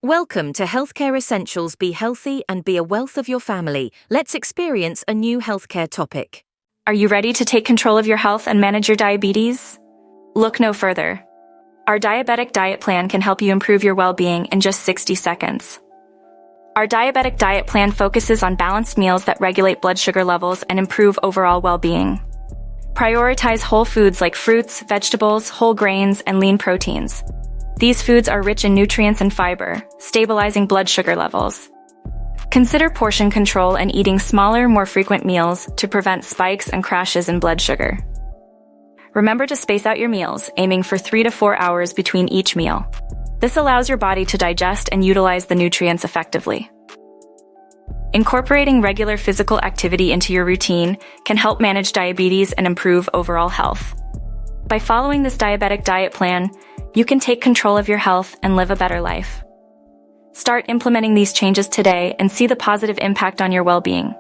Welcome to Healthcare Essentials. Be healthy and be a wealth of your family. Let's experience a new healthcare topic. Are you ready to take control of your health and manage your diabetes? Look no further. Our Diabetic diet plan can help you improve your well-being in just 60 seconds. Our Diabetic diet plan focuses on balanced meals that regulate blood sugar levels and improve overall well-being. Prioritize whole foods like fruits, vegetables, whole grains, and lean proteins. These foods are rich in nutrients and fiber, stabilizing blood sugar levels. Consider portion control and eating smaller, more frequent meals to prevent spikes and crashes in blood sugar. Remember to space out your meals, aiming for 3 to 4 hours between each meal. This allows your body to digest and utilize the nutrients effectively. Incorporating regular physical activity into your routine can help manage diabetes and improve overall health. By following this Diabetic diet plan, you can take control of your health and live a better life. Start implementing these changes today and see the positive impact on your well-being.